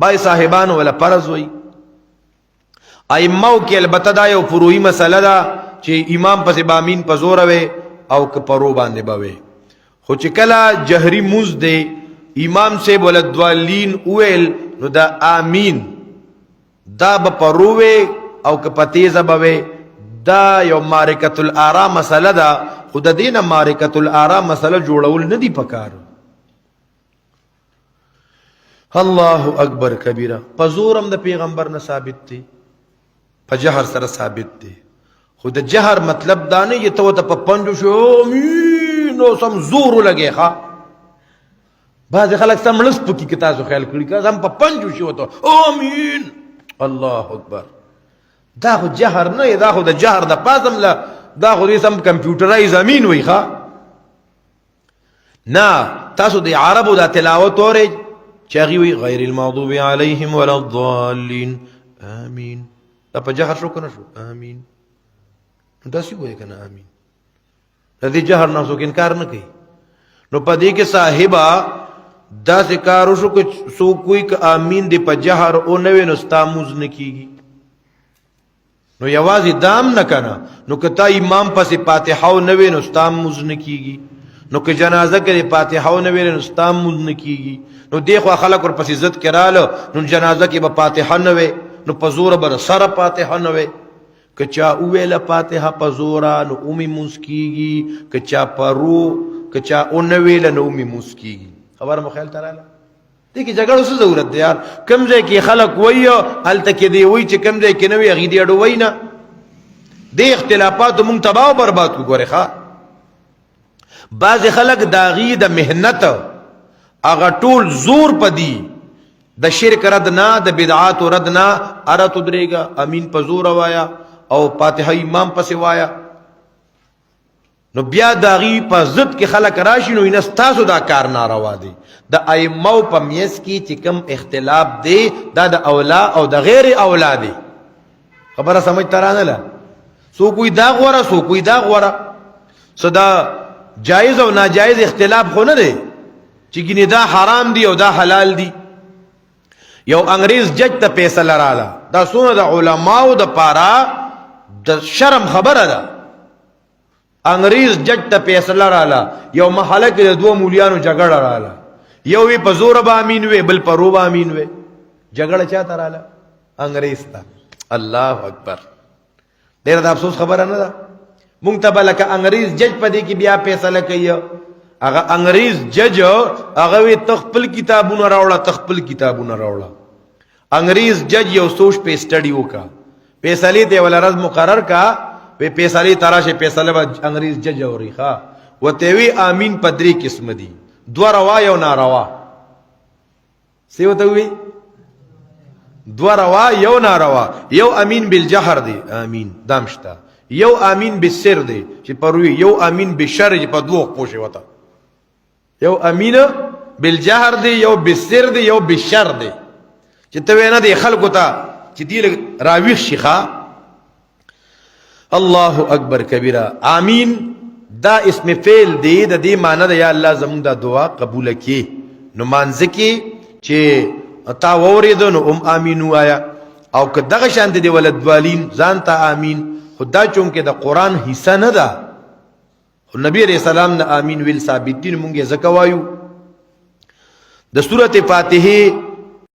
بای صاحبانو ولا فرض وي ائمو کې البته دا یو فروعي مسله ده چې امام پس بامین په زور وي او که پرو باندې بوي خو چې کله جهري موز دی امام سے بولدوالین اویل نو دا آمین دا با پرووے او که پتیزه بوے دا یو مارکت الارا مسئلہ دا خود دینا مارکت الارا مسئلہ جوڑول ندی پکار اللہ اکبر کبیرہ پزورم دا پیغمبر نه ثابت تی پا جہر سر ثابت تی خود جہر مطلب دانے یہ تو تا پا پنجو شو آمین او سم زورو لگے خواہ بعض خلق سملس پکی کتازو خیال کری که هم پا پنجو شو تو آمین اللہ اکبر دا خود جہر نہیں دا خود جہر دا پاسم لا دا خود اسم کمپیوٹرائز امین وی خوا نا تاسو دی عربو دا تلاوت وری چاگی وی غیر المغضوب علیہم ولا الضالین آمین دا پا جہر شو کنا شو آمین دا سی ہوئے کنا آمین دا دی جہر ناسو کنکار نکی نو پا دی کے صاحبہ دا سکارو شو کچھ سو کوئی که آمین دی پا جہر او نوے نو ستاموز نکیگی نو یوازی دام نکنا نو که تا امام پس پاتحاو نوے نو ستاموز نکیگی نو که جنازہ کے پاتحاو نوے نو ستاموز نکیگی نو دیکھو خلق اور پس عزت کرالو نو جنازہ کے با پاتحا نوے نو پزور بر سر پاتحا نوے کچا اویل پاتحا پزورا نو اومی موز کیگی کچا پرو کچا اونویل نو اومی موز کیگی خبر مخیل ترالا دیکھ جگڑو سے ضرورت دے یار کم جائے کی خلق وئی حال تک دی وئی چھ کم جائے کی نوی اغیدی اڈو وئی نا دے اختلافات مونگ تباہ برباد کو گورے خواہ بعض خلق داغی دا محنت اگا طول زور پا دی دا شرک ردنا دا بدعات ردنا ارتو درے گا امین پا زور وایا او پاتحہ امام پا سوایا نو بیا داغی پا ضد کے خلق راشی نو انستاسو دا کار ناروا دی دا ایمو پا میس کی چکم اختلاف دی دا دا اولا او دا غیر اولا دی خبرہ سمجھ ترانا لا سو کوئی دا غورا سو کوئی دا غورا سو دا جائز او ناجائز اختلاف خو نه دی چگینی دا حرام دی او دا حلال دی یو انگریز جج تا پیسہ لرالا دا سونا دا علماء دا پارا دا شرم خبر دا انگریز جج تا پیسہ لرالا یو محلہ کے دو مولیانو جگڑ رالا یو وی پا زور با امین وی بل پا رو با امین وی جگڑ چاہتا رالا انگریز تا اللہ اکبر دیر دا افسوس خبر ہے نا دا منگتبہ لکا انگریز جج پا دی کی بیا پیسہ لکی اگا انگریز جج اگا وی تخپل کتابونا راوڑا تخپل کتابونا راوڑا انگریز جج یو سوچ پہ اسٹڈیو کا پیسہ لیتے والا رز مقرر کا وی پیسہ لی تراش پیسہ لبا انگریز جج ہو رہی خواہ و تیوی آمین پدری قسم دی دو روا یو ناروا سیو تاوی دو روا یو ناروا یو امین بالجہر دی آمین دامشتا یو آمین بالسر دی چی پروی یو آمین بالشر چی پا دوخ پوشے وطا یو امین بالجہر دی یو بالسر دی یو بالشر دی چی توینا دی خلقو تا چی دیل راویخ شیخا اللہ اکبر کبیرہ آمین دا اسم فعل دی دا دی معنی دا یا اللہ زمون دا دعا قبول کی نو مانزکی چی تا ووریدو نو آمینو آیا او که دغه شانت دی ولدوالین زانتا آمین خدا چونکہ دا قرآن حصہ ندا نبی علیہ السلام نا آمین ویل ثابت دین مونگے زکوایو دا سورت فاتحی